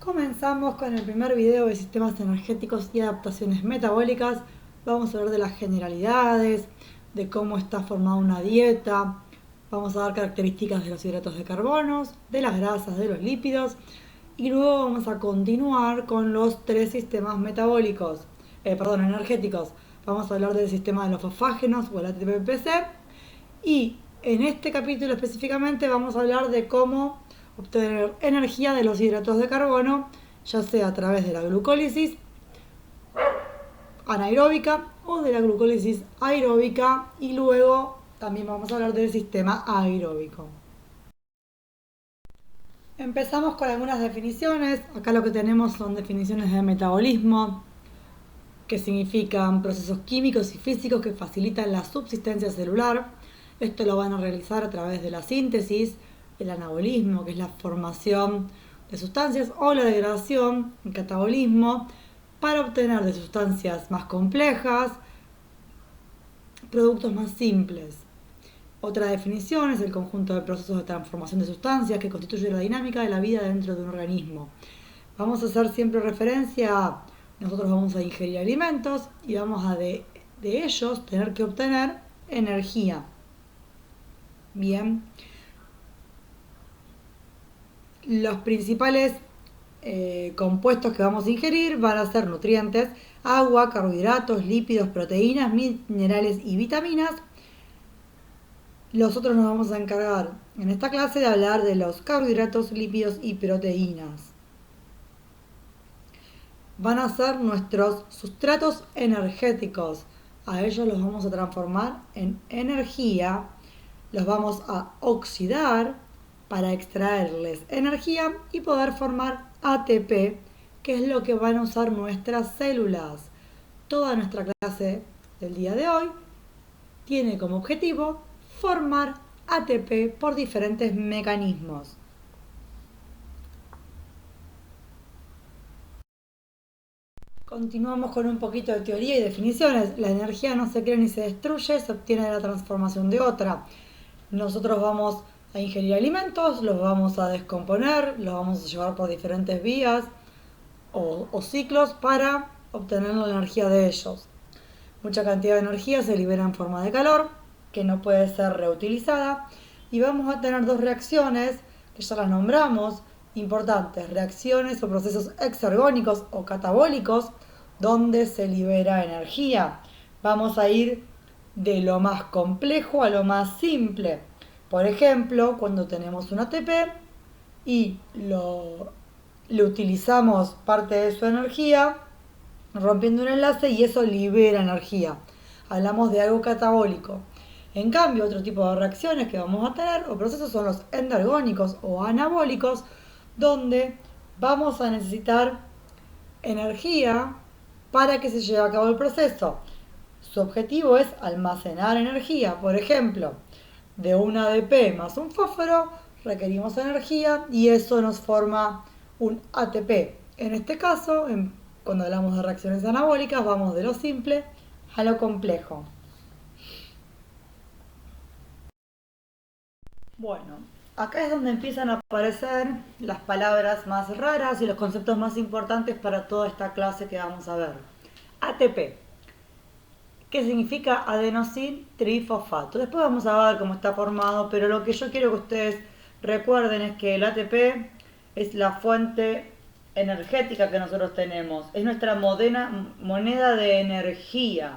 Comenzamos con el primer video de sistemas energéticos y adaptaciones metabólicas. Vamos a hablar de las generalidades, de cómo está formada una dieta. Vamos a dar características de los hidratos de carbono, de las grasas, de los lípidos. Y luego vamos a continuar con los tres sistemas metabólicos, energéticos. Vamos a hablar del sistema de los fosfágenos o el ATP-PC. Y en este capítulo específicamente vamos a hablar de cómo obtener energía de los hidratos de carbono, ya sea a través de la glucólisis anaeróbica o de la glucólisis aeróbica, y luego también vamos a hablar del sistema aeróbico. Empezamos con algunas definiciones. Acá lo que tenemos son definiciones de metabolismo, que significan procesos químicos y físicos que facilitan la subsistencia celular. Esto lo van a realizar a través de la síntesis, el anabolismo, que es la formación de sustancias, o la degradación, el catabolismo, para obtener de sustancias más complejas productos más simples. Otra definición es el conjunto de procesos de transformación de sustancias que constituye la dinámica de la vida dentro de un organismo. Vamos a hacer siempre referencia a nosotros vamos a ingerir alimentos y vamos a de ellos tener que obtener energía. Bien. Los principales compuestos que vamos a ingerir van a ser nutrientes, agua, carbohidratos, lípidos, proteínas, minerales y vitaminas. Nosotros nos vamos a encargar en esta clase de hablar de los carbohidratos, lípidos y proteínas. Van a ser nuestros sustratos energéticos. A ellos los vamos a transformar en energía, los vamos a oxidar para extraerles energía y poder formar ATP, que es lo que van a usar nuestras células. Toda nuestra clase del día de hoy tiene como objetivo formar ATP por diferentes mecanismos. Continuamos con un poquito de teoría y definiciones. La energía no se crea ni se destruye, se obtiene de la transformación de otra. Nosotros vamos a ingerir alimentos, los vamos a descomponer, los vamos a llevar por diferentes vías o ciclos para obtener la energía de ellos. Mucha cantidad de energía se libera en forma de calor, que no puede ser reutilizada, y vamos a tener dos reacciones, que ya las nombramos, importantes: reacciones o procesos exergónicos o catabólicos, donde se libera energía. Vamos a ir de lo más complejo a lo más simple. Por ejemplo, cuando tenemos un ATP y le utilizamos parte de su energía, rompiendo un enlace, y eso libera energía. Hablamos de algo catabólico. En cambio, otro tipo de reacciones que vamos a tener o procesos son los endergónicos o anabólicos, donde vamos a necesitar energía para que se lleve a cabo el proceso. Su objetivo es almacenar energía. Por ejemplo, de un ADP más un fósforo requerimos energía y eso nos forma un ATP. En este caso, cuando hablamos de reacciones anabólicas, vamos de lo simple a lo complejo. Bueno, acá es donde empiezan a aparecer las palabras más raras y los conceptos más importantes para toda esta clase que vamos a ver. ATP, que significa adenosín trifosfato. Después vamos a ver cómo está formado, pero lo que yo quiero que ustedes recuerden es que el ATP es la fuente energética que nosotros tenemos. Es nuestra moneda de energía.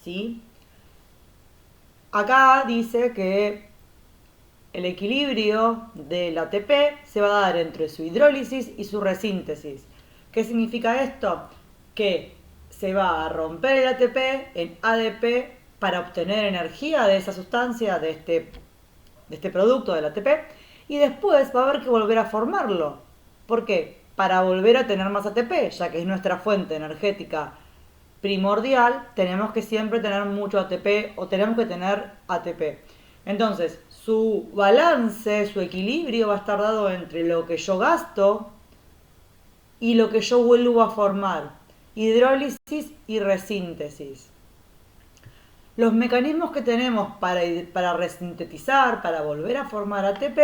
¿Sí? Acá dice que el equilibrio del ATP se va a dar entre su hidrólisis y su resíntesis. ¿Qué significa esto? Que se va a romper el ATP en ADP para obtener energía de esa sustancia, de este producto del ATP, y después va a haber que volver a formarlo. ¿Por qué? Para volver a tener más ATP, ya que es nuestra fuente energética primordial, tenemos que siempre tener mucho ATP o tenemos que tener ATP. Entonces, su balance, su equilibrio va a estar dado entre lo que yo gasto y lo que yo vuelvo a formar. Hidrólisis y resíntesis. Los mecanismos que tenemos para resintetizar, para volver a formar ATP,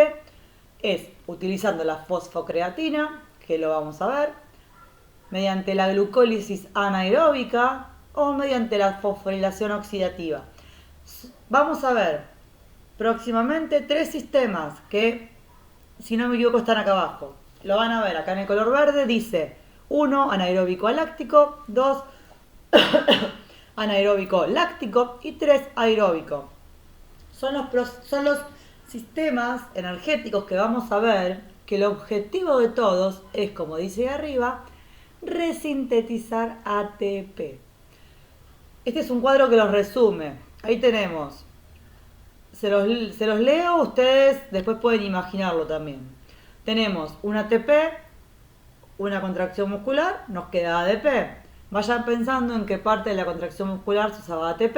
es utilizando la fosfocreatina, que lo vamos a ver, mediante la glucólisis anaeróbica o mediante la fosforilación oxidativa. Vamos a ver próximamente 3 sistemas que, si no me equivoco, están acá abajo. Lo van a ver acá en el color verde, dice 1 anaeróbico aláctico, 2 anaeróbico láctico y 3 aeróbico. Son los sistemas energéticos que vamos a ver, que el objetivo de todos es, como dice arriba, resintetizar ATP. Este es un cuadro que los resume. Ahí tenemos. Se los leo, ustedes después pueden imaginarlo también. Tenemos un ATP, una contracción muscular, nos queda ADP. Vayan pensando en qué parte de la contracción muscular se usaba ATP.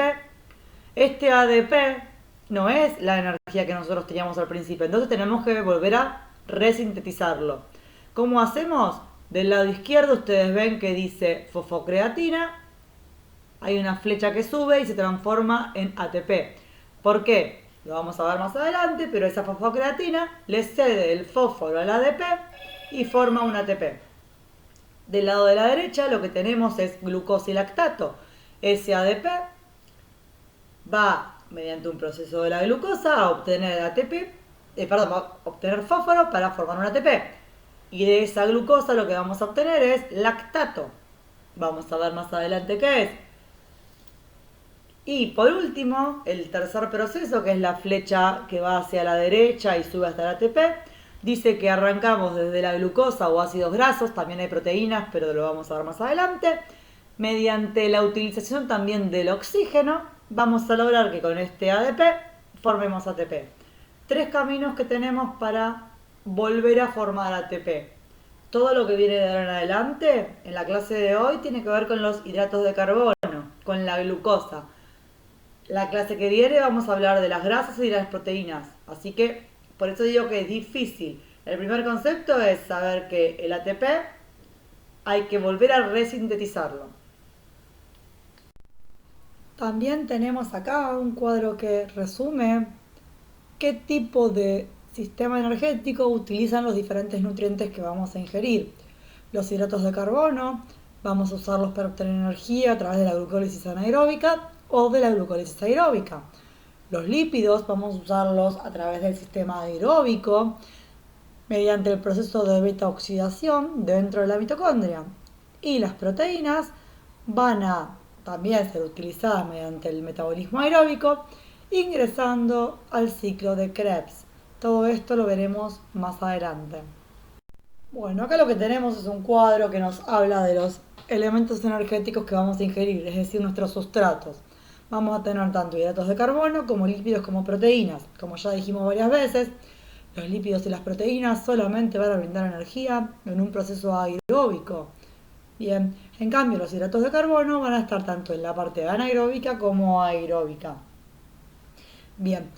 Este ADP no es la energía que nosotros teníamos al principio, entonces tenemos que volver a resintetizarlo. ¿Cómo hacemos? Del lado izquierdo ustedes ven que dice fosfocreatina, hay una flecha que sube y se transforma en ATP. ¿Por qué? Lo vamos a ver más adelante, pero esa fosfocreatina le cede el fósforo al ADP y forma un ATP. Del lado de la derecha lo que tenemos es glucosa y lactato. Ese ADP va mediante un proceso de la glucosa a obtener ATP, va a obtener fósforo para formar un ATP. Y de esa glucosa lo que vamos a obtener es lactato. Vamos a ver más adelante qué es. Y por último, el tercer proceso, que es la flecha que va hacia la derecha y sube hasta el ATP, dice que arrancamos desde la glucosa o ácidos grasos, también hay proteínas, pero lo vamos a ver más adelante. Mediante la utilización también del oxígeno, vamos a lograr que con este ADP formemos ATP. 3 caminos que tenemos para volver a formar ATP. Todo lo que viene de ahora en adelante, en la clase de hoy, tiene que ver con los hidratos de carbono, con la glucosa. La clase que viene vamos a hablar de las grasas y de las proteínas. Así que por eso digo que es difícil. El primer concepto es saber que el ATP hay que volver a resintetizarlo. También tenemos acá un cuadro que resume qué tipo de sistema energético utilizan los diferentes nutrientes que vamos a ingerir. Los hidratos de carbono vamos a usarlos para obtener energía a través de la glucólisis anaeróbica o de la glucólisis aeróbica. Los lípidos vamos a usarlos a través del sistema aeróbico mediante el proceso de beta-oxidación dentro de la mitocondria. Y las proteínas van a también ser utilizadas mediante el metabolismo aeróbico, ingresando al ciclo de Krebs. Todo esto lo veremos más adelante. Bueno, acá lo que tenemos es un cuadro que nos habla de los elementos energéticos que vamos a ingerir, es decir, nuestros sustratos. Vamos a tener tanto hidratos de carbono como lípidos como proteínas. Como ya dijimos varias veces, los lípidos y las proteínas solamente van a brindar energía en un proceso aeróbico. Bien, en cambio los hidratos de carbono van a estar tanto en la parte anaeróbica como aeróbica. Bien,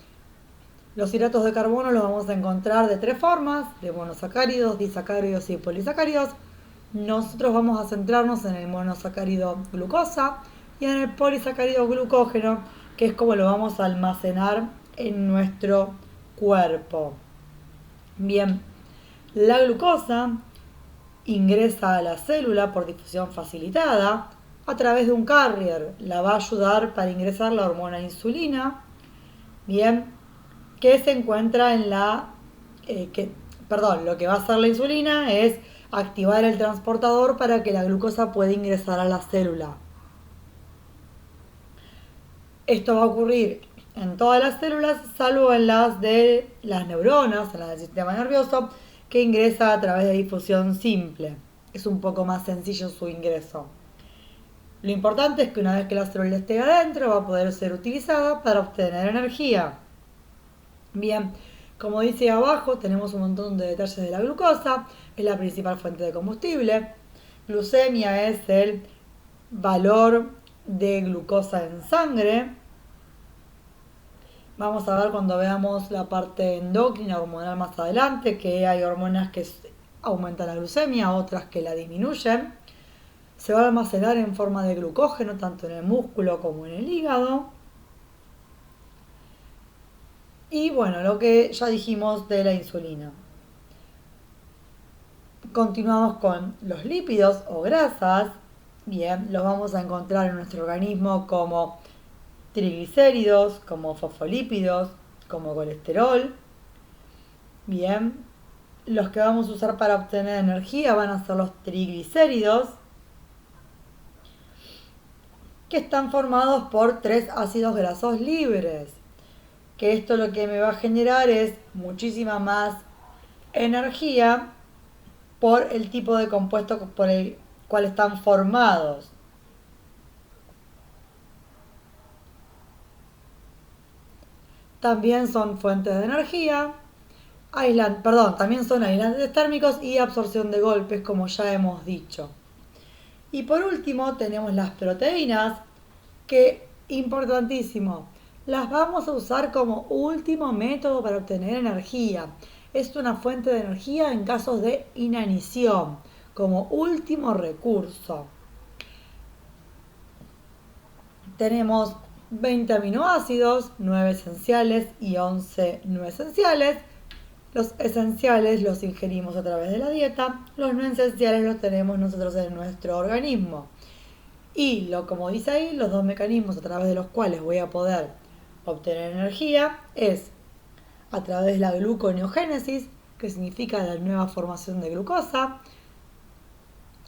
los hidratos de carbono los vamos a encontrar de 3 formas, de monosacáridos, disacáridos y polisacáridos. Nosotros vamos a centrarnos en el monosacárido glucosa y en el polisacárido glucógeno, que es como lo vamos a almacenar en nuestro cuerpo. Bien, la glucosa ingresa a la célula por difusión facilitada a través de un carrier. La va a ayudar para ingresar la hormona insulina, bien, que se encuentra en lo que va a hacer la insulina es activar el transportador para que la glucosa pueda ingresar a la célula. Esto va a ocurrir en todas las células, salvo en las de las neuronas, en las del sistema nervioso, que ingresa a través de difusión simple. Es un poco más sencillo su ingreso. Lo importante es que una vez que la célula esté adentro, va a poder ser utilizada para obtener energía. Bien, como dice abajo, tenemos un montón de detalles de la glucosa. Es la principal fuente de combustible. Glucemia es el valor de glucosa en sangre. Vamos a ver cuando veamos la parte endocrina hormonal más adelante, que hay hormonas que aumentan la glucemia, otras que la disminuyen. Se va a almacenar en forma de glucógeno, tanto en el músculo como en el hígado. Y bueno, lo que ya dijimos de la insulina. Continuamos con los lípidos o grasas. Bien, los vamos a encontrar en nuestro organismo como triglicéridos, como fosfolípidos, como colesterol. Bien, los que vamos a usar para obtener energía van a ser los triglicéridos, que están formados por tres ácidos grasos libres. Que esto lo que me va a generar es muchísima más energía por el tipo de compuesto por el cual están formados. También son fuentes de energía, también son aislantes térmicos y absorción de golpes, como ya hemos dicho. Y por último tenemos las proteínas, que, importantísimo, las vamos a usar como último método para obtener energía. Es una fuente de energía en casos de inanición, como último recurso. Tenemos 20 aminoácidos, 9 esenciales y 11 no esenciales. Los esenciales los ingerimos a través de la dieta, los no esenciales los tenemos nosotros en nuestro organismo. Y como dice ahí, los dos mecanismos a través de los cuales voy a poder obtener energía es a través de la gluconeogénesis, que significa la nueva formación de glucosa,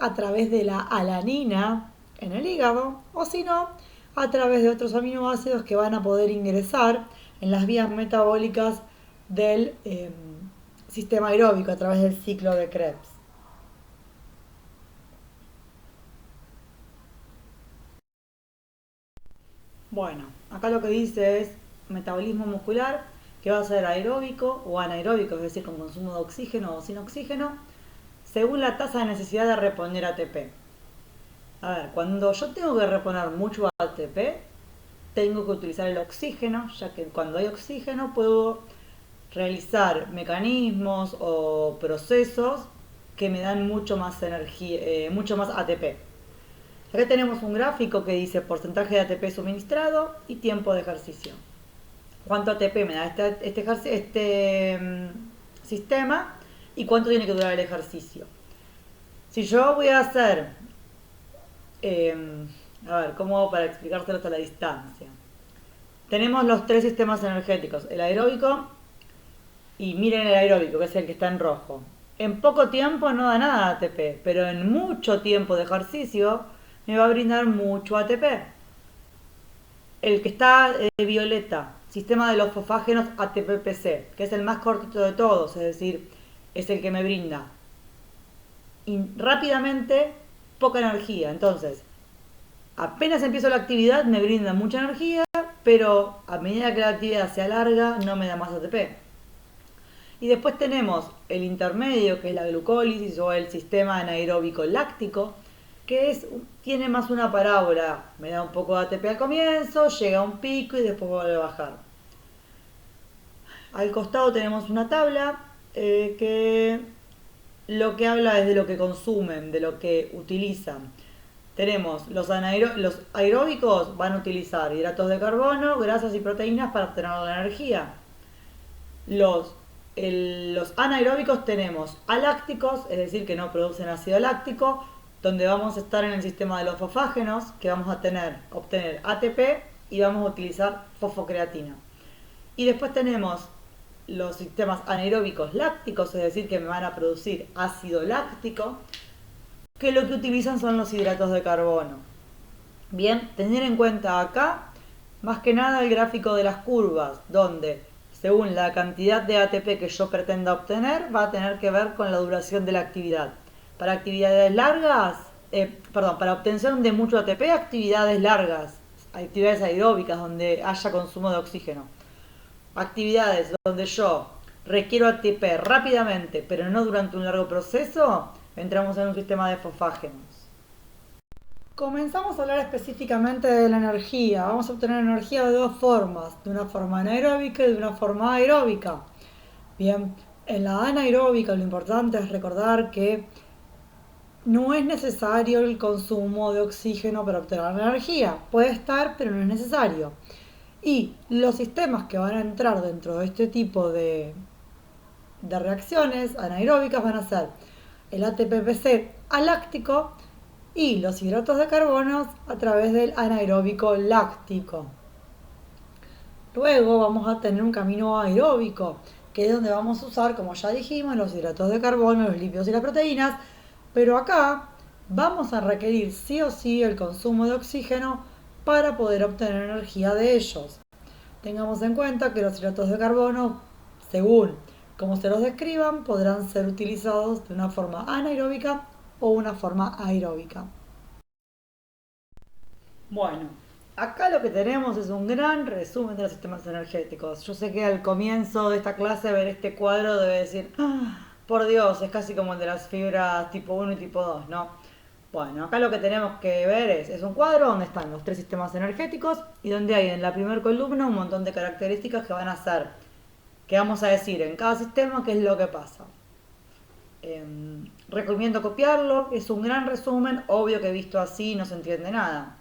a través de la alanina en el hígado, o si no, a través de otros aminoácidos que van a poder ingresar en las vías metabólicas del sistema aeróbico a través del ciclo de Krebs. Bueno, acá lo que dice es metabolismo muscular, que va a ser aeróbico o anaeróbico, es decir, con consumo de oxígeno o sin oxígeno, según la tasa de necesidad de reponer ATP. A ver, cuando yo tengo que reponer mucho ATP, tengo que utilizar el oxígeno, ya que cuando hay oxígeno puedo realizar mecanismos o procesos que me dan mucho más energía, mucho más ATP. Acá tenemos un gráfico que dice porcentaje de ATP suministrado y tiempo de ejercicio. ¿Cuánto ATP me da este sistema y cuánto tiene que durar el ejercicio? Si yo voy a hacer, a ver, ¿cómo hago para explicártelo hasta la distancia? Tenemos los tres sistemas energéticos, el aeróbico, y miren el aeróbico, que es el que está en rojo. En poco tiempo no da nada ATP, pero en mucho tiempo de ejercicio me va a brindar mucho ATP. El que está violeta, sistema de los fosfágenos ATP-PC, que es el más cortito de todos, es decir, es el que me brinda rápidamente poca energía. Entonces, apenas empiezo la actividad me brinda mucha energía, pero a medida que la actividad se alarga no me da más ATP. Y después tenemos el intermedio, que es la glucólisis o el sistema anaeróbico láctico, que tiene más una parábola. Me da un poco de ATP al comienzo, llega a un pico y después vuelve a bajar. Al costado tenemos una tabla que lo que habla es de lo que consumen, de lo que utilizan. Tenemos los aeróbicos van a utilizar hidratos de carbono, grasas y proteínas para obtener la energía. Los anaeróbicos tenemos alácticos, es decir, que no producen ácido láctico, donde vamos a estar en el sistema de los fosfágenos, que vamos a obtener ATP y vamos a utilizar fosfocreatina. Y después tenemos los sistemas anaeróbicos lácticos, es decir, que me van a producir ácido láctico, que lo que utilizan son los hidratos de carbono. Bien, tener en cuenta acá, más que nada el gráfico de las curvas, donde según la cantidad de ATP que yo pretenda obtener, va a tener que ver con la duración de la actividad. Para actividades largas, para obtención de mucho ATP, actividades largas, actividades aeróbicas donde haya consumo de oxígeno. Actividades donde yo requiero ATP rápidamente, pero no durante un largo proceso, entramos en un sistema de fosfágenos. Comenzamos a hablar específicamente de la energía. Vamos a obtener energía de dos formas, de una forma anaeróbica y de una forma aeróbica. Bien, en la anaeróbica lo importante es recordar que no es necesario el consumo de oxígeno para obtener la energía. Puede estar, pero no es necesario. Y los sistemas que van a entrar dentro de este tipo de reacciones anaeróbicas van a ser el ATPPC al láctico y los hidratos de carbono a través del anaeróbico láctico. Luego vamos a tener un camino aeróbico, que es donde vamos a usar, como ya dijimos, los hidratos de carbono, los lípidos y las proteínas, pero acá vamos a requerir sí o sí el consumo de oxígeno para poder obtener energía de ellos. Tengamos en cuenta que los hidratos de carbono, según como se los describan, podrán ser utilizados de una forma anaeróbica o una forma aeróbica. Bueno, acá lo que tenemos es un gran resumen de los sistemas energéticos. Yo sé que al comienzo de esta clase ver este cuadro debe decir, "Ah, por Dios, es casi como el de las fibras tipo 1 y tipo 2, ¿no?". Bueno, acá lo que tenemos que ver es un cuadro donde están los tres sistemas energéticos y donde hay en la primera columna un montón de características que van a ser, que vamos a decir en cada sistema qué es lo que pasa. Recomiendo copiarlo, es un gran resumen, obvio que visto así no se entiende nada.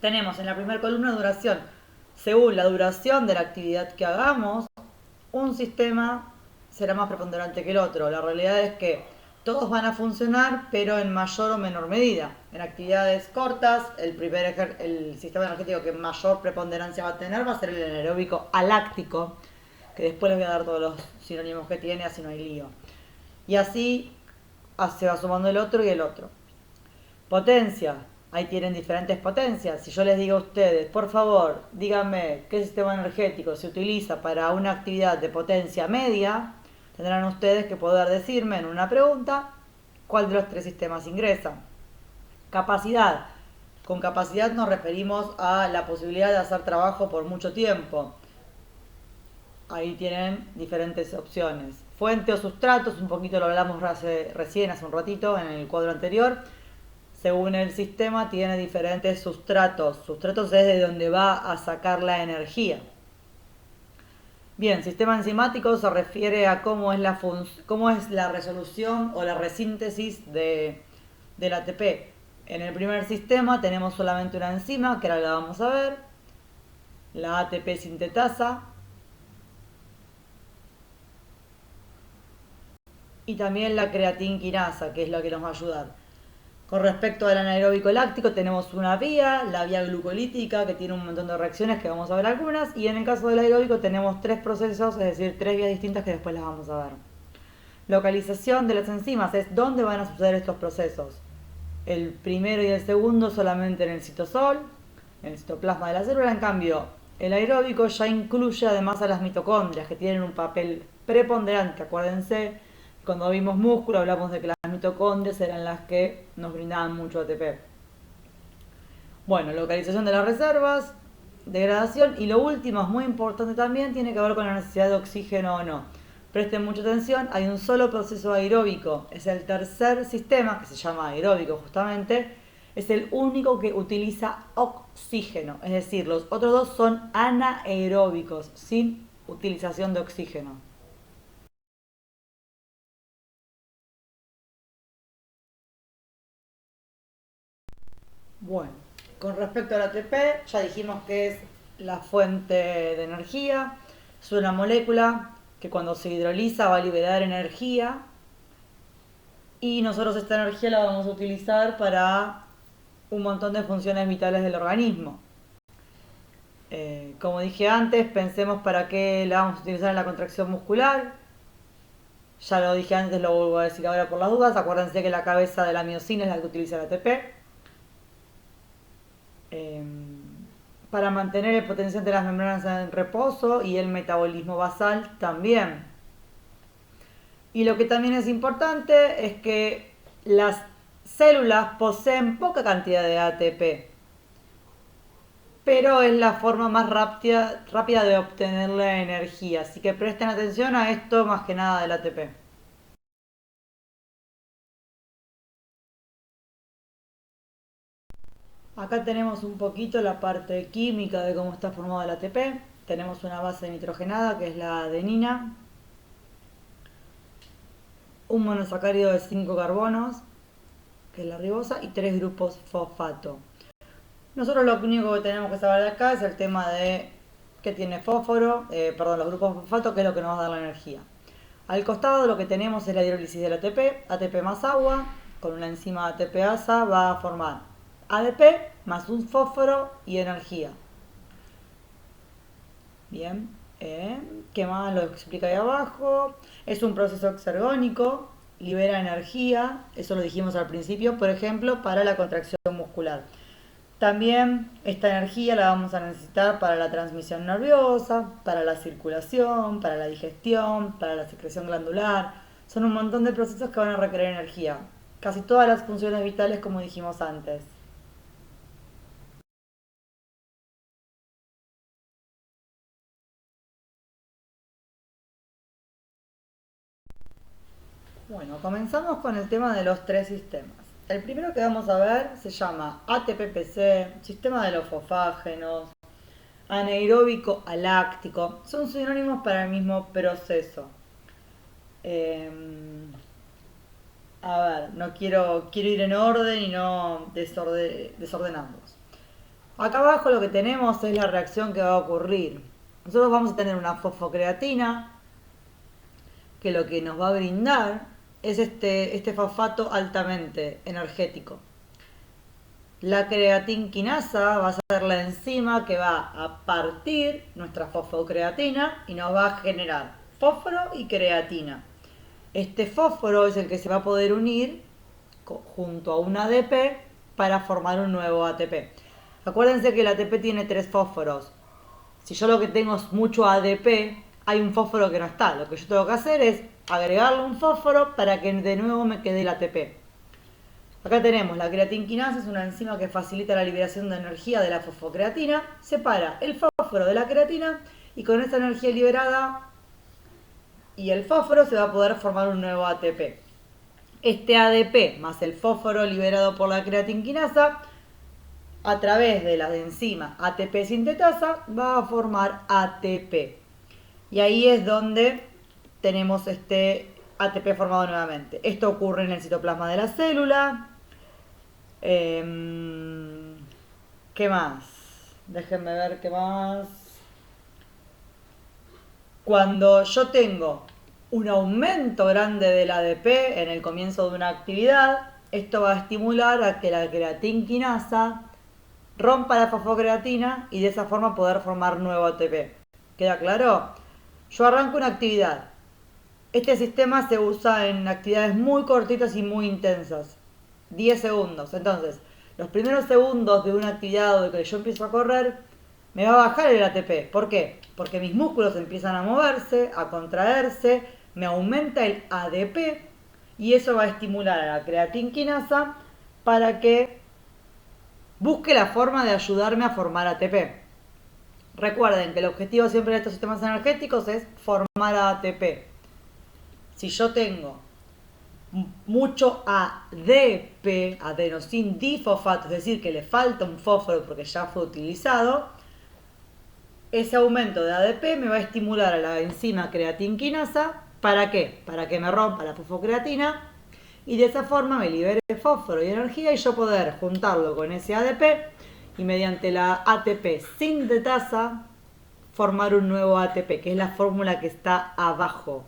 Tenemos en la primera columna duración. Según la duración de la actividad que hagamos, un sistema será más preponderante que el otro. La realidad es que todos van a funcionar, pero en mayor o menor medida. En actividades cortas, el sistema energético que mayor preponderancia va a tener va a ser el anaeróbico aláctico, que después les voy a dar todos los sinónimos que tiene, así no hay lío. Y así se va sumando el otro y el otro. Potencia. Ahí tienen diferentes potencias. Si yo les digo a ustedes, por favor, díganme qué sistema energético se utiliza para una actividad de potencia media, tendrán ustedes que poder decirme en una pregunta cuál de los tres sistemas ingresan. Capacidad. Con capacidad nos referimos a la posibilidad de hacer trabajo por mucho tiempo. Ahí tienen diferentes opciones. Fuente o sustratos, un poquito lo hablamos recién, hace un ratito, en el cuadro anterior. Según el sistema tiene diferentes sustratos. Sustratos es de donde va a sacar la energía. Bien, sistema enzimático se refiere a cómo es la resolución o la resíntesis del ATP. En el primer sistema tenemos solamente una enzima, que ahora la vamos a ver, la ATP sintetasa. Y también la creatinquinasa, que es la que nos va a ayudar. Con respecto al anaeróbico láctico tenemos una vía, la vía glucolítica, que tiene un montón de reacciones que vamos a ver algunas, y en el caso del aeróbico tenemos tres procesos, es decir, tres vías distintas que después las vamos a ver. Localización de las enzimas es dónde van a suceder estos procesos. El primero y el segundo solamente en el citosol, en el citoplasma de la célula. En cambio, el aeróbico ya incluye además a las mitocondrias, que tienen un papel preponderante. Acuérdense, cuando vimos músculo hablamos de que las mitocondrias eran las que nos brindaban mucho ATP. Bueno, localización de las reservas, degradación, y lo último, es muy importante también, tiene que ver con la necesidad de oxígeno o no. Presten mucha atención, hay un solo proceso aeróbico, es el tercer sistema, que se llama aeróbico justamente, es el único que utiliza oxígeno, es decir, los otros dos son anaeróbicos, sin utilización de oxígeno. Bueno, con respecto al ATP, ya dijimos que es la fuente de energía, es una molécula que cuando se hidroliza va a liberar energía y nosotros esta energía la vamos a utilizar para un montón de funciones vitales del organismo. Como dije antes, pensemos para qué la vamos a utilizar en la contracción muscular. Ya lo dije antes, lo vuelvo a decir ahora por las dudas. Acuérdense que la cabeza de la miocina es la que utiliza el ATP. Para mantener el potencial de las membranas en reposo y el metabolismo basal también. Y lo que también es importante es que las células poseen poca cantidad de ATP, pero es la forma más rápida de obtener la energía. Así que presten atención a esto más que nada del ATP. Acá tenemos un poquito la parte química de cómo está formado el ATP. Tenemos una base nitrogenada que es la adenina, un monosacárido de 5 carbonos, que es la ribosa, y 3 grupos fosfato. Nosotros lo único que tenemos que saber de acá es el tema de que tiene fósforo, los grupos fosfato, que es lo que nos va a dar la energía. Al costado lo que tenemos es la hidrólisis del ATP, ATP más agua, con una enzima ATPasa va a formar ADP más un fósforo y energía. Bien, ¿qué más lo explica ahí abajo? Es un proceso exergónico, libera energía, eso lo dijimos al principio, por ejemplo, para la contracción muscular. También esta energía la vamos a necesitar para la transmisión nerviosa, para la circulación, para la digestión, para la secreción glandular. Son un montón de procesos que van a requerir energía. Casi todas las funciones vitales como dijimos antes. Bueno, comenzamos con el tema de los tres sistemas. El primero que vamos a ver se llama ATPPC, sistema de los fosfágenos, anaeróbico aláctico. Son sinónimos para el mismo proceso. Eh, a ver, no quiero ir en orden y no desordenarlos. Acá abajo lo que tenemos es la reacción que va a ocurrir. Nosotros vamos a tener una fosfocreatina que lo que nos va a brindar es este fosfato altamente energético. La creatinquinasa va a ser la enzima que va a partir nuestra fosfocreatina y nos va a generar fósforo y creatina. Este fósforo es el que se va a poder unir junto a un ADP para formar un nuevo ATP. Acuérdense que el ATP tiene tres fósforos. Si yo lo que tengo es mucho ADP, hay un fósforo que no está. Lo que yo tengo que hacer es agregarle un fósforo para que de nuevo me quede el ATP. Acá tenemos la creatinquinasa, es una enzima que facilita la liberación de energía de la fosfocreatina, separa el fósforo de la creatina y con esta energía liberada y el fósforo se va a poder formar un nuevo ATP. Este ADP más el fósforo liberado por la creatinquinasa a través de la enzima ATP sintetasa va a formar ATP. Y ahí es donde tenemos este ATP formado nuevamente. Esto ocurre en el citoplasma de la célula. ¿Qué más? Déjenme ver qué más. Cuando yo tengo un aumento grande del ADP en el comienzo de una actividad, esto va a estimular a que la creatinquinasa rompa la fosfocreatina y de esa forma poder formar nuevo ATP. ¿Queda claro? Yo arranco una actividad. Este sistema se usa en actividades muy cortitas y muy intensas. 10 segundos. Entonces, los primeros segundos de una actividad o de que yo empiezo a correr, me va a bajar el ATP. ¿Por qué? Porque mis músculos empiezan a moverse, a contraerse, me aumenta el ADP y eso va a estimular a la creatinquinasa para que busque la forma de ayudarme a formar ATP. Recuerden que el objetivo siempre de estos sistemas energéticos es formar ATP. Si yo tengo mucho ADP, adenosín difosfato, es decir, que le falta un fósforo porque ya fue utilizado, ese aumento de ADP me va a estimular a la enzima creatinquinasa. ¿Para qué? Para que me rompa la fosfocreatina y de esa forma me libere fósforo y energía y yo poder juntarlo con ese ADP y mediante la ATP sintetasa formar un nuevo ATP, que es la fórmula que está abajo.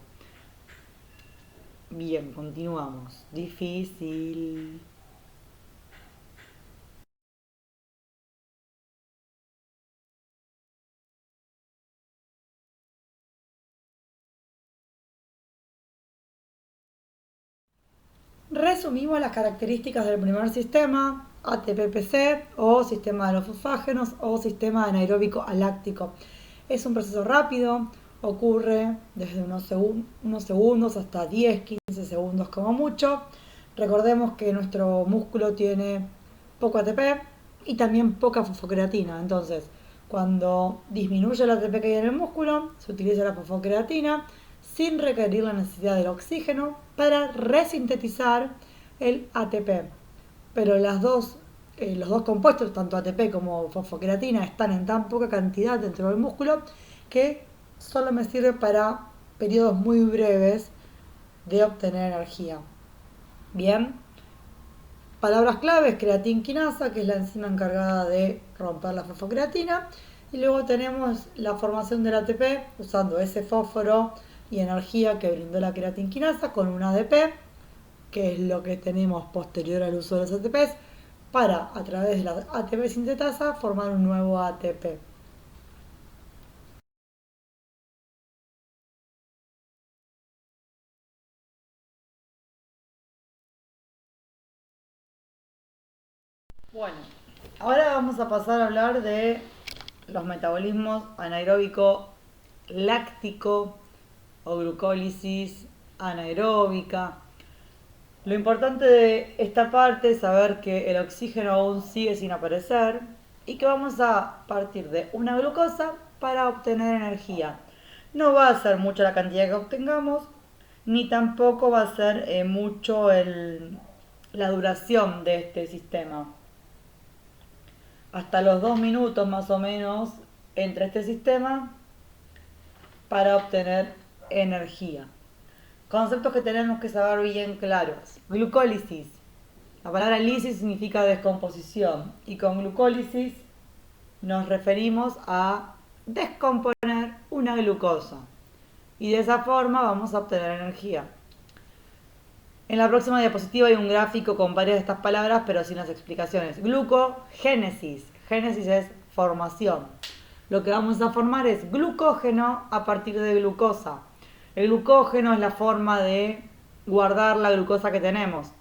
Bien, continuamos. Difícil. Resumimos las características del primer sistema, ATPPC o sistema de los fosfágenos o sistema anaeróbico aláctico. Es un proceso rápido, ocurre desde unos segundos hasta 10, 15 segundos como mucho. Recordemos que nuestro músculo tiene poco ATP y también poca fosfocreatina. Entonces, cuando disminuye el ATP que hay en el músculo, se utiliza la fosfocreatina sin requerir la necesidad del oxígeno para resintetizar el ATP. Pero los dos compuestos, tanto ATP como fosfocreatina, están en tan poca cantidad dentro del músculo que solo me sirve para periodos muy breves de obtener energía. Bien, palabras claves: creatinquinasa, que es la enzima encargada de romper la fosfocreatina, y luego tenemos la formación del ATP usando ese fósforo y energía que brindó la creatinquinasa con un ADP, que es lo que tenemos posterior al uso de los ATPs, para, a través de la ATP sintetasa, formar un nuevo ATP. Bueno, ahora vamos a pasar a hablar de los metabolismos anaeróbico láctico o glucólisis anaeróbica. Lo importante de esta parte es saber que el oxígeno aún sigue sin aparecer y que vamos a partir de una glucosa para obtener energía. No va a ser mucha la cantidad que obtengamos, ni tampoco va a ser mucho la duración de este sistema. Hasta los 2 minutos más o menos entre este sistema para obtener energía. Conceptos que tenemos que saber bien claros. Glucólisis. La palabra lisis significa descomposición y con glucólisis nos referimos a descomponer una glucosa y de esa forma vamos a obtener energía. En la próxima diapositiva hay un gráfico con varias de estas palabras pero sin las explicaciones. Glucogénesis. Génesis es formación. Lo que vamos a formar es glucógeno a partir de glucosa. El glucógeno es la forma de guardar la glucosa que tenemos.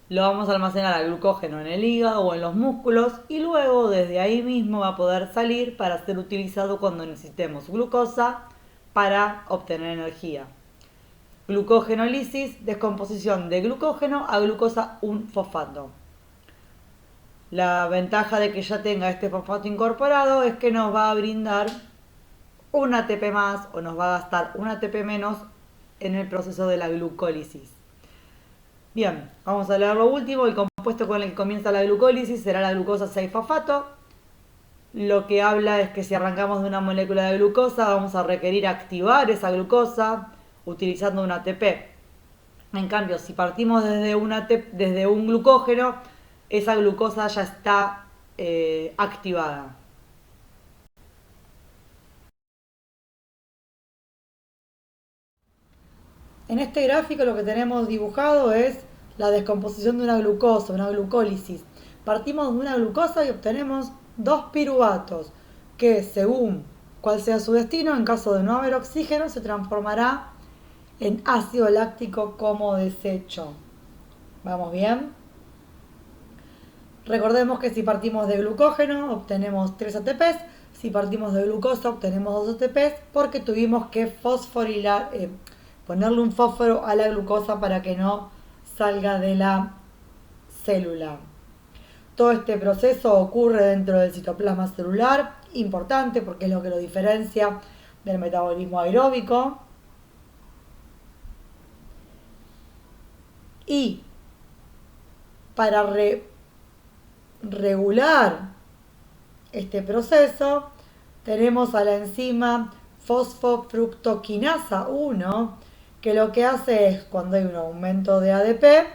Lo vamos a almacenar al glucógeno en el hígado o en los músculos y luego desde ahí mismo va a poder salir para ser utilizado cuando necesitemos glucosa para obtener energía. Glucogenólisis, descomposición de glucógeno a glucosa un fosfato. La ventaja de que ya tenga este fosfato incorporado es que nos va a brindar un ATP más o nos va a gastar un ATP menos en el proceso de la glucólisis. Bien, vamos a leer lo último. El compuesto con el que comienza la glucólisis será la glucosa 6-fosfato. Lo que habla es que si arrancamos de una molécula de glucosa vamos a requerir activar esa glucosa utilizando un ATP. En cambio, si partimos desde un glucógeno, esa glucosa ya está activada. En este gráfico lo que tenemos dibujado es la descomposición de una glucosa, una glucólisis. Partimos de una glucosa y obtenemos 2 piruvatos, que según cuál sea su destino, en caso de no haber oxígeno, se transformará en ácido láctico como desecho. ¿Vamos bien? Recordemos que si partimos de glucógeno obtenemos 3 ATPs, si partimos de glucosa obtenemos 2 ATPs porque tuvimos que fosforilar, ponerle un fósforo a la glucosa para que no salga de la célula. Todo este proceso ocurre dentro del citoplasma celular, importante porque es lo que lo diferencia del metabolismo aeróbico. Y para regular este proceso tenemos a la enzima fosfofructoquinasa 1, que lo que hace es, cuando hay un aumento de ADP,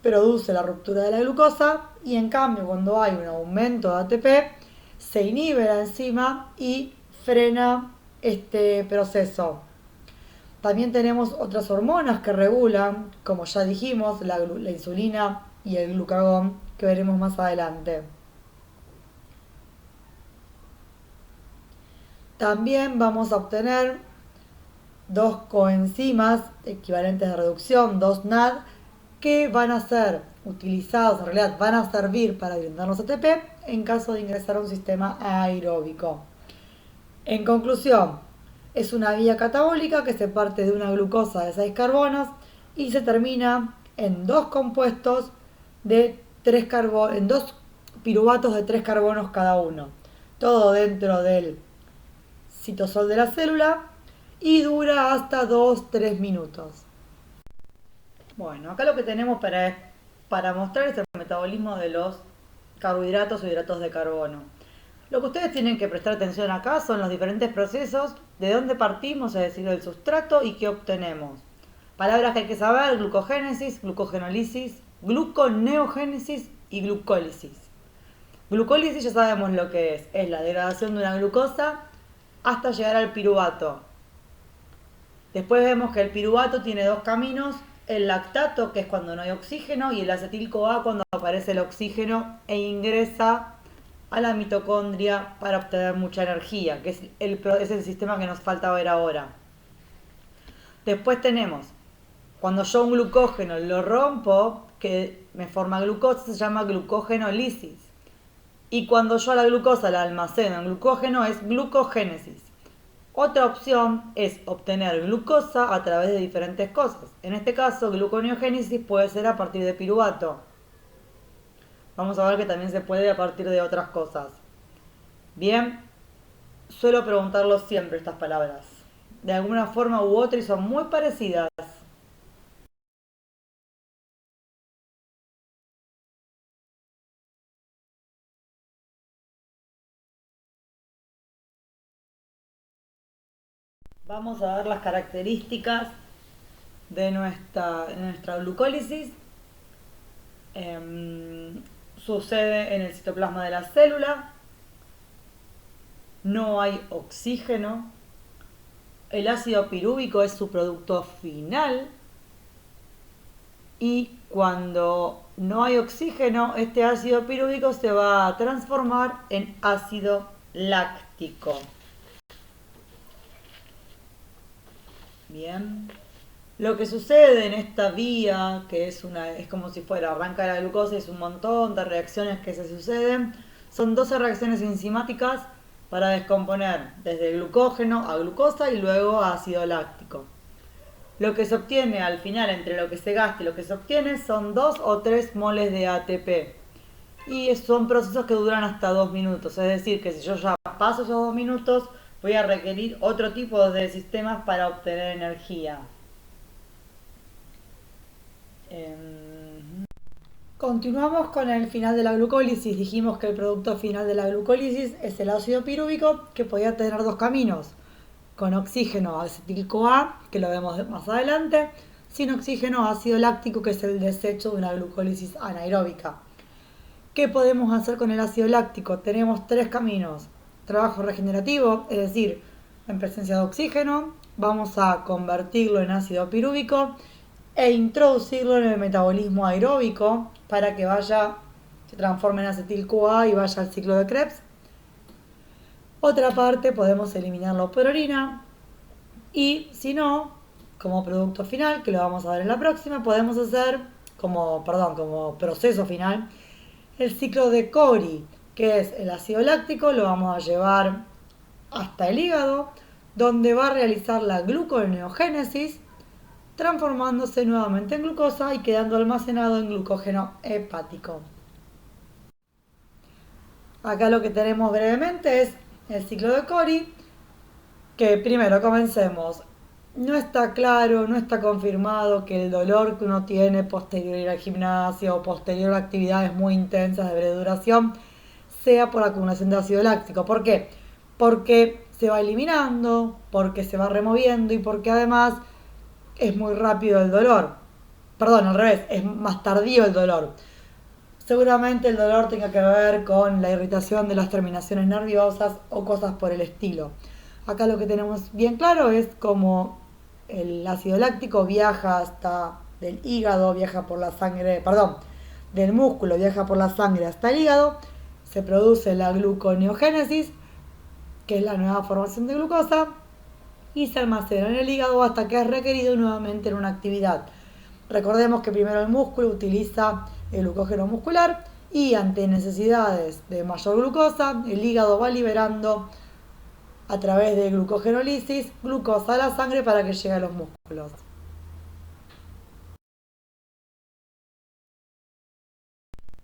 produce la ruptura de la glucosa y en cambio cuando hay un aumento de ATP se inhibe la enzima y frena este proceso. También tenemos otras hormonas que regulan, como ya dijimos, la insulina y el glucagón, que veremos más adelante. También vamos a obtener 2 coenzimas equivalentes de reducción, 2 NAD, que van a ser utilizados, en realidad van a servir para brindarnos ATP en caso de ingresar a un sistema aeróbico. En conclusión, es una vía catabólica que se parte de una glucosa de 6 carbonos y se termina en 2 compuestos de 3 en 2 piruvatos de 3 carbonos cada uno. Todo dentro del citosol de la célula y dura hasta 2-3 minutos. Bueno, acá lo que tenemos para mostrar es el metabolismo de los carbohidratos o hidratos de carbono. Lo que ustedes tienen que prestar atención acá son los diferentes procesos, de dónde partimos, es decir, del sustrato y qué obtenemos. Palabras que hay que saber: glucogénesis, glucogenólisis, gluconeogénesis y glucólisis. Glucólisis ya sabemos lo que es la degradación de una glucosa hasta llegar al piruvato. Después vemos que el piruvato tiene dos caminos, el lactato, que es cuando no hay oxígeno, y el acetil-CoA cuando aparece el oxígeno e ingresa a la mitocondria para obtener mucha energía, que es el sistema que nos falta ver ahora. Después tenemos, cuando yo un glucógeno lo rompo, que me forma glucosa, se llama glucógenolisis. Y cuando yo a la glucosa la almaceno en glucógeno es glucogénesis. Otra opción es obtener glucosa a través de diferentes cosas. En este caso, gluconeogénesis puede ser a partir de piruvato. Vamos a ver que también se puede a partir de otras cosas. Bien, suelo preguntarlo siempre estas palabras. De alguna forma u otra y son muy parecidas. Vamos a ver las características de nuestra glucólisis. Sucede en el citoplasma de la célula. No hay oxígeno. El ácido pirúvico es su producto final. Y cuando no hay oxígeno, este ácido pirúvico se va a transformar en ácido láctico. Bien. Lo que sucede en esta vía, que es como si fuera arranca la glucosa, es un montón de reacciones que se suceden, son 12 reacciones enzimáticas para descomponer desde glucógeno a glucosa y luego a ácido láctico. Lo que se obtiene al final, entre lo que se gasta y lo que se obtiene, son 2 o 3 moles de ATP. Y son procesos que duran hasta 2 minutos. Es decir, que si yo ya paso esos 2 minutos, voy a requerir otro tipo de sistemas para obtener energía. Continuamos con el final de la glucólisis. Dijimos que el producto final de la glucólisis es el ácido pirúvico, que podía tener dos caminos. Con oxígeno, acetil-CoA, que lo vemos más adelante. Sin oxígeno, ácido láctico, que es el desecho de una glucólisis anaeróbica. ¿Qué podemos hacer con el ácido láctico? Tenemos tres caminos. Trabajo regenerativo, es decir, en presencia de oxígeno, vamos a convertirlo en ácido pirúvico e introducirlo en el metabolismo aeróbico para que se transforme en acetil-CoA y vaya al ciclo de Krebs. Otra parte podemos eliminarlo por orina y si no, como producto final, que lo vamos a ver en la próxima, podemos hacer como proceso final el ciclo de Cori, que es el ácido láctico, lo vamos a llevar hasta el hígado, donde va a realizar la gluconeogénesis, transformándose nuevamente en glucosa y quedando almacenado en glucógeno hepático. Acá lo que tenemos brevemente es el ciclo de Cori, que primero comencemos. No está claro, no está confirmado que el dolor que uno tiene posterior a ir al gimnasio o posterior a actividades muy intensas de breve duración sea por acumulación de ácido láctico. ¿Por qué? Porque se va eliminando, porque se va removiendo y porque además es muy rápido el dolor. Perdón, al revés, es más tardío el dolor. Seguramente el dolor tenga que ver con la irritación de las terminaciones nerviosas o cosas por el estilo. Acá lo que tenemos bien claro es cómo el ácido láctico viaja hasta del hígado, viaja por la sangre, perdón, del músculo viaja por la sangre hasta el hígado, se produce la gluconeogénesis, que es la nueva formación de glucosa, y se almacena en el hígado hasta que es requerido nuevamente en una actividad. Recordemos que primero el músculo utiliza el glucógeno muscular y ante necesidades de mayor glucosa, el hígado va liberando a través de glucogenolisis glucosa a la sangre para que llegue a los músculos.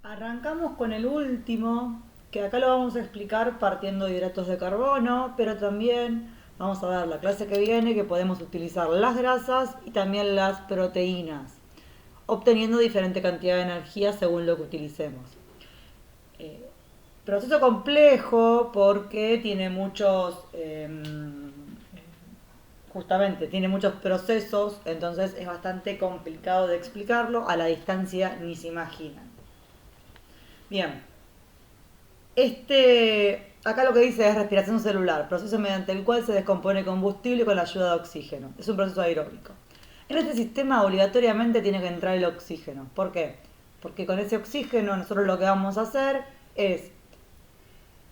Arrancamos con el último, que acá lo vamos a explicar partiendo de hidratos de carbono, pero también vamos a ver la clase que viene que podemos utilizar las grasas y también las proteínas, obteniendo diferente cantidad de energía según lo que utilicemos. Proceso complejo porque tiene justamente tiene muchos procesos, entonces es bastante complicado de explicarlo, a la distancia ni se imaginan. Bien, este acá lo que dice es respiración celular, proceso mediante el cual se descompone combustible con la ayuda de oxígeno. Es un proceso aeróbico. En este sistema obligatoriamente tiene que entrar el oxígeno. ¿Por qué? Porque con ese oxígeno nosotros lo que vamos a hacer es,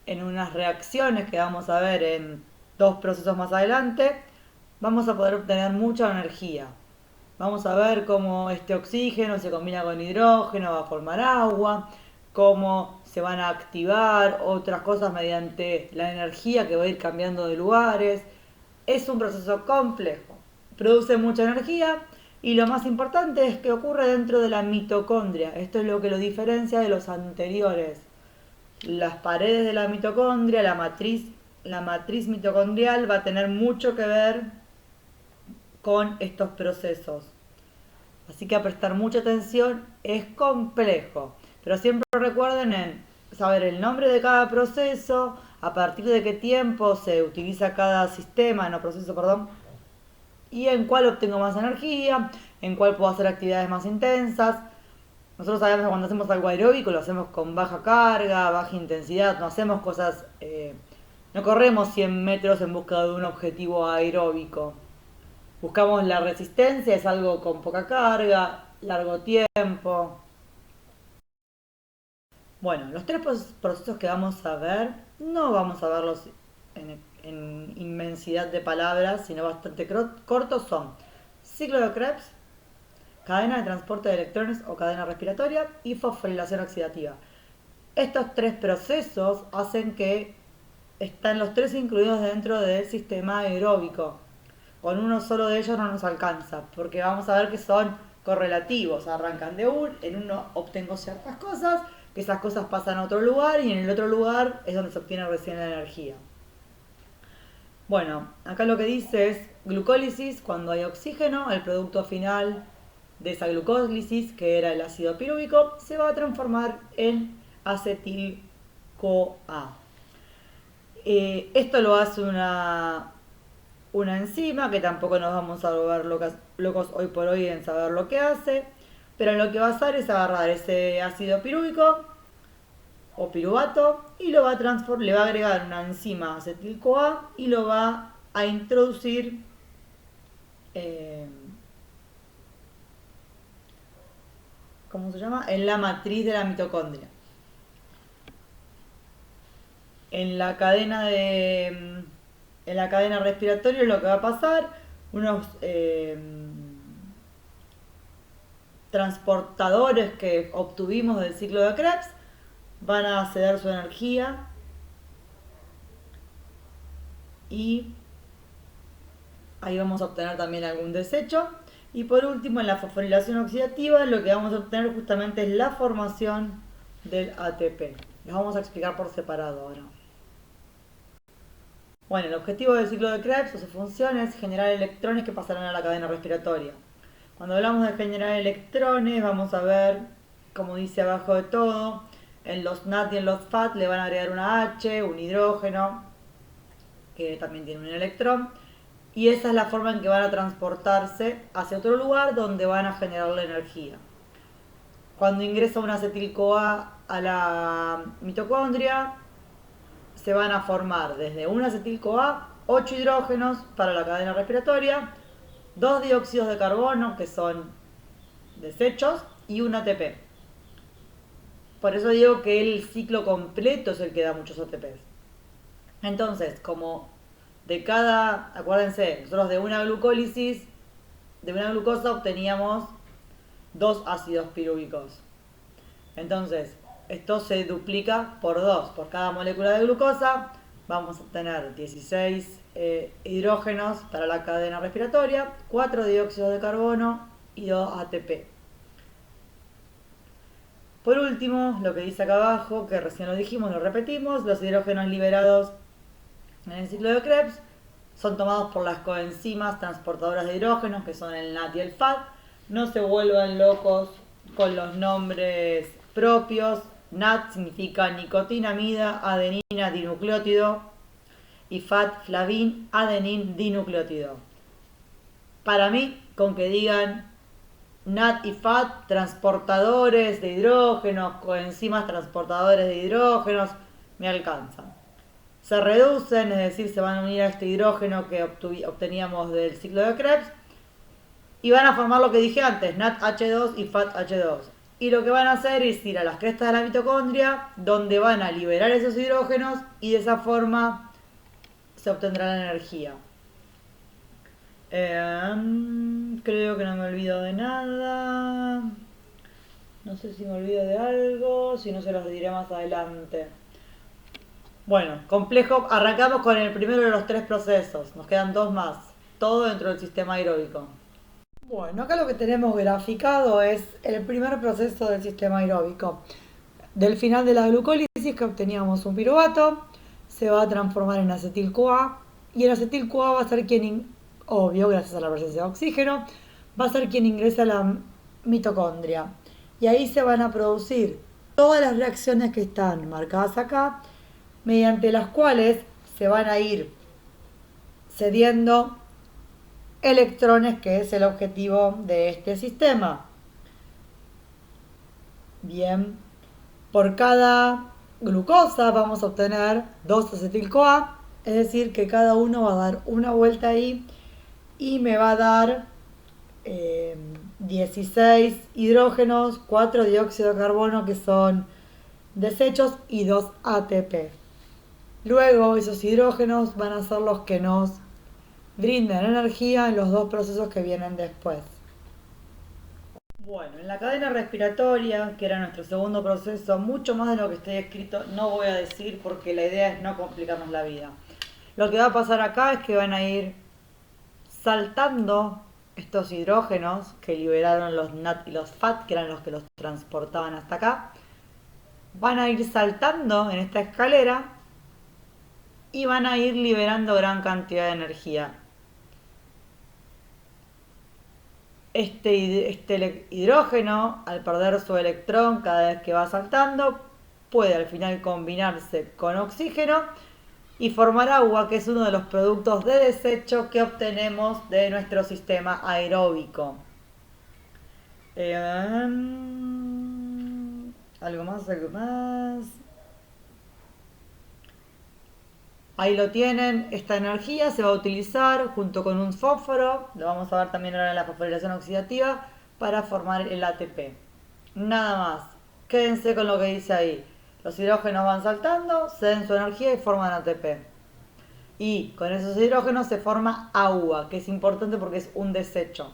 en unas reacciones que vamos a ver en dos procesos más adelante, vamos a poder obtener mucha energía. Vamos a ver cómo este oxígeno se combina con hidrógeno, va a formar agua, cómo se van a activar otras cosas mediante la energía que va a ir cambiando de lugares. Es un proceso complejo, produce mucha energía y lo más importante es que ocurre dentro de la mitocondria. Esto es lo que lo diferencia de los anteriores. Las paredes de la mitocondria, la matriz mitocondrial va a tener mucho que ver con estos procesos. Así que a prestar mucha atención, es complejo. Pero siempre recuerden en saber el nombre de cada proceso, a partir de qué tiempo se utiliza cada sistema, no proceso, perdón, y en cuál obtengo más energía, en cuál puedo hacer actividades más intensas. Nosotros sabemos que cuando hacemos algo aeróbico lo hacemos con baja carga, baja intensidad, no hacemos cosas, no corremos 100 metros en busca de un objetivo aeróbico. Buscamos la resistencia, es algo con poca carga, largo tiempo. Bueno, los tres procesos que vamos a ver, no vamos a verlos en inmensidad de palabras, sino bastante cortos, son ciclo de Krebs, cadena de transporte de electrones o cadena respiratoria y fosforilación oxidativa. Estos tres procesos hacen que están los tres incluidos dentro del sistema aeróbico. Con uno solo de ellos no nos alcanza, porque vamos a ver que son correlativos, arrancan en uno obtengo ciertas cosas, que esas cosas pasan a otro lugar y en el otro lugar es donde se obtiene recién la energía. Bueno, acá lo que dice es glucólisis, cuando hay oxígeno, el producto final de esa glucólisis, que era el ácido pirúvico, se va a transformar en acetil-CoA. Esto lo hace una enzima que tampoco nos vamos a volver locos hoy por hoy en saber lo que hace, pero lo que va a hacer es agarrar ese ácido pirúvico o piruvato y le va a agregar una enzima acetil-CoA y lo va a introducir ¿cómo se llama? En la matriz de la mitocondria. En la cadena respiratoria lo que va a pasar, unos transportadores que obtuvimos del ciclo de Krebs van a ceder su energía y ahí vamos a obtener también algún desecho. Y por último, en la fosforilación oxidativa lo que vamos a obtener justamente es la formación del ATP. Los vamos a explicar por separado ahora. Bueno, el objetivo del ciclo de Krebs o su función es generar electrones que pasarán a la cadena respiratoria. Cuando hablamos de generar electrones, vamos a ver, como dice abajo de todo, en los NAT y en los FAT le van a agregar una H, un hidrógeno, que también tiene un electrón, y esa es la forma en que van a transportarse hacia otro lugar donde van a generar la energía. Cuando ingresa un acetil-CoA a la mitocondria, se van a formar desde un acetil-CoA 8 hidrógenos para la cadena respiratoria, 2 dióxidos de carbono que son desechos y un ATP. Por eso digo que el ciclo completo es el que da muchos ATPs. Entonces, como acuérdense, nosotros de una glucólisis, de una glucosa obteníamos 2 ácidos pirúvicos. Entonces, esto se duplica por 2. Por cada molécula de glucosa vamos a tener 16 hidrógenos para la cadena respiratoria, 4 dióxidos de carbono y 2 ATP. Por último, lo que dice acá abajo, que recién lo dijimos, lo repetimos, los hidrógenos liberados en el ciclo de Krebs son tomados por las coenzimas transportadoras de hidrógenos, que son el NAT y el FAT. No se vuelvan locos con los nombres propios. NAT significa nicotinamida, adenina, dinucleótido, y FAT, flavin, adenin, dinucleótido. Para mí, con que digan NAT y FAT, transportadores de hidrógenos, coenzimas transportadores de hidrógenos, me alcanzan. se reducen, es decir, se van a unir a este hidrógeno que obteníamos del ciclo de Krebs y van a formar lo que dije antes, NADH2 y FADH2. Y lo que van a hacer es ir a las crestas de la mitocondria, donde van a liberar esos hidrógenos y de esa forma se obtendrá la energía. Creo que no me olvido de nada. No sé si me olvido de algo, si no se los diré más adelante. Bueno, complejo. Arrancamos con el primero de los 3 procesos. Nos quedan 2 más. Todo dentro del sistema aeróbico. Bueno, acá lo que tenemos graficado es el primer proceso del sistema aeróbico. Del final de la glucólisis que obteníamos un piruvato, se va a transformar en acetil-CoA y el acetil-CoA va a ser quien, obvio, gracias a la presencia de oxígeno, va a ser quien ingresa a la mitocondria. Y ahí se van a producir todas las reacciones que están marcadas acá, mediante las cuales se van a ir cediendo electrones, que es el objetivo de este sistema. Bien, por cada glucosa vamos a obtener 2 acetil-CoA, es decir, que cada uno va a dar una vuelta ahí y me va a dar 16 hidrógenos, 4 dióxido de carbono que son desechos y 2 ATP. Luego esos hidrógenos van a ser los que nos brindan energía en los 2 procesos que vienen después. Bueno, en la cadena respiratoria, que era nuestro segundo proceso, mucho más de lo que esté escrito no voy a decir porque la idea es no complicarnos la vida. Lo que va a pasar acá es que van a ir saltando estos hidrógenos que liberaron los NAT y los FAT, que eran los que los transportaban hasta acá. Van a ir saltando en esta escalera y van a ir liberando gran cantidad de energía. Este hidrógeno, al perder su electrón cada vez que va saltando, puede al final combinarse con oxígeno y formar agua, que es uno de los productos de desecho que obtenemos de nuestro sistema aeróbico. Algo más. Ahí lo tienen, esta energía se va a utilizar junto con un fósforo, lo vamos a ver también ahora en la fosforilación oxidativa, para formar el ATP. Nada más, quédense con lo que dice ahí. Los hidrógenos van saltando, ceden su energía y forman ATP. Y con esos hidrógenos se forma agua, que es importante porque es un desecho.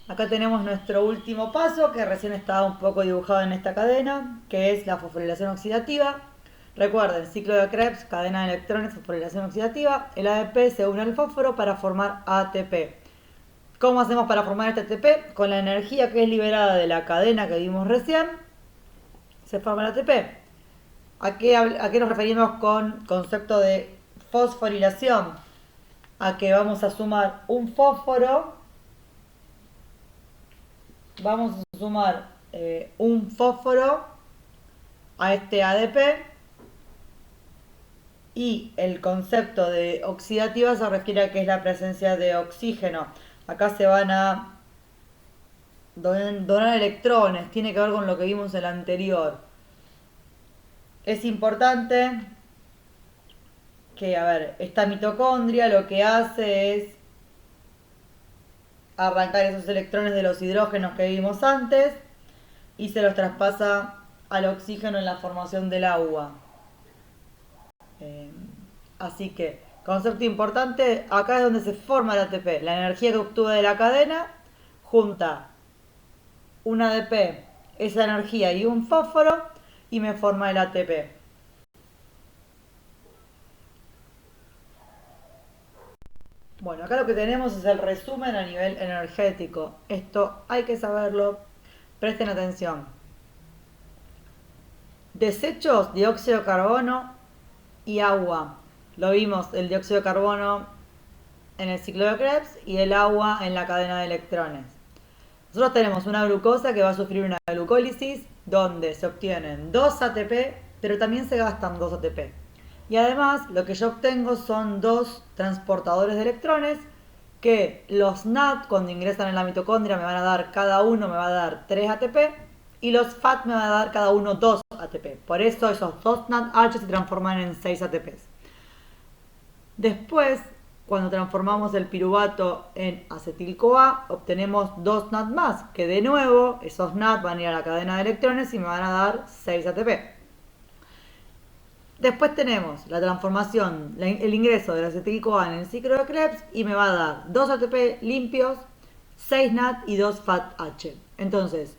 Acá tenemos nuestro último paso, que recién estaba un poco dibujado en esta cadena, que es la fosforilación oxidativa. Recuerden, ciclo de Krebs, cadena de electrones, fosforilación oxidativa. El ADP se une al fósforo para formar ATP. ¿Cómo hacemos para formar este ATP? Con la energía que es liberada de la cadena que vimos recién, se forma el ATP. ¿A qué nos referimos con concepto de fosforilación? A que vamos a sumar un fósforo. Vamos a sumar un fósforo a este ADP. Y el concepto de oxidativa se refiere a que es la presencia de oxígeno. Acá se van a donar electrones, tiene que ver con lo que vimos en el anterior. Es importante que, esta mitocondria lo que hace es arrancar esos electrones de los hidrógenos que vimos antes y se los traspasa al oxígeno en la formación del agua. Así que, concepto importante, acá es donde se forma el ATP. La energía que obtuve de la cadena junta un ADP, esa energía y un fósforo y me forma el ATP. Bueno, acá lo que tenemos es el resumen a nivel energético. Esto hay que saberlo. Presten atención. Desechos, dióxido de carbono y agua. Lo vimos, el dióxido de carbono en el ciclo de Krebs y el agua en la cadena de electrones. Nosotros tenemos una glucosa que va a sufrir una glucólisis donde se obtienen 2 ATP, pero también se gastan 2 ATP. Y además lo que yo obtengo son 2 transportadores de electrones que los NAT cuando ingresan en la mitocondria me van a dar cada uno, me va a dar 3 ATP y los FAT me van a dar cada uno 2 ATP. Por eso esos 2 NADH se transforman en 6 ATPs. Después, cuando transformamos el piruvato en acetil-CoA, obtenemos 2 NAD más, que de nuevo esos NAD van a ir a la cadena de electrones y me van a dar 6 ATP. Después tenemos la transformación, el ingreso del acetil-CoA en el ciclo de Krebs y me va a dar 2 ATP limpios, 6 NAD y 2 FAT-H. Entonces,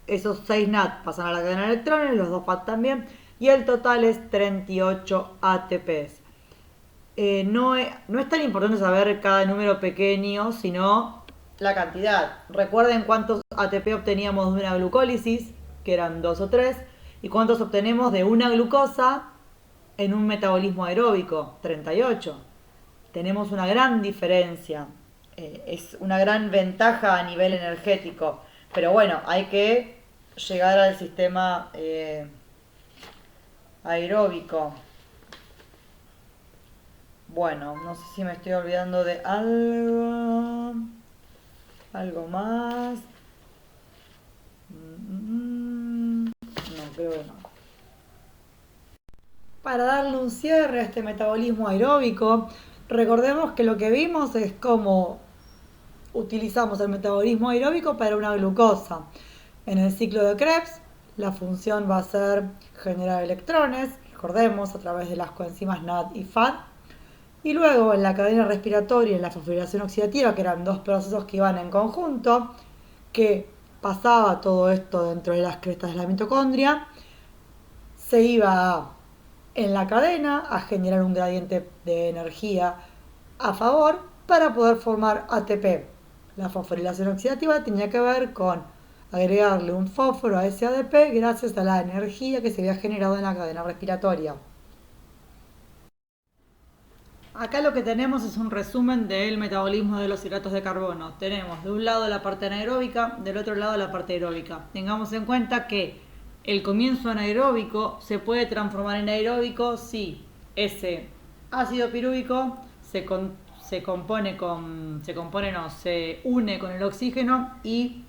esos 6 NAD pasan a la cadena de electrones, los 2 FAT también, y el total es 38 ATPs. No es tan importante saber cada número pequeño, sino la cantidad. Recuerden cuántos ATP obteníamos de una glucólisis, que eran 2 o 3, y cuántos obtenemos de una glucosa en un metabolismo aeróbico, 38. Tenemos una gran diferencia, es una gran ventaja a nivel energético, pero bueno, hay que llegar al sistema aeróbico. Bueno, no sé si me estoy olvidando de algo más. No, creo que no. Para darle un cierre a este metabolismo aeróbico, recordemos que lo que vimos es cómo utilizamos el metabolismo aeróbico para una glucosa. En el ciclo de Krebs, la función va a ser generar electrones, recordemos, a través de las coenzimas NAD y FAD. Y luego en la cadena respiratoria y en la fosforilación oxidativa, que eran dos procesos que iban en conjunto, que pasaba todo esto dentro de las crestas de la mitocondria, se iba en la cadena a generar un gradiente de energía a favor para poder formar ATP. La fosforilación oxidativa tenía que ver con agregarle un fósforo a ese ADP gracias a la energía que se había generado en la cadena respiratoria. Acá lo que tenemos es un resumen del metabolismo de los hidratos de carbono. Tenemos de un lado la parte anaeróbica, del otro lado la parte aeróbica. Tengamos en cuenta que el comienzo anaeróbico se puede transformar en aeróbico si ese ácido pirúvico se une con el oxígeno y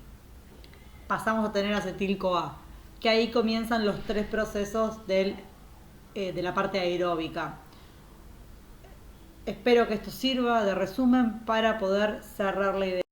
pasamos a tener acetil-CoA, que ahí comienzan los 3 procesos de la parte aeróbica. Espero que esto sirva de resumen para poder cerrar la idea.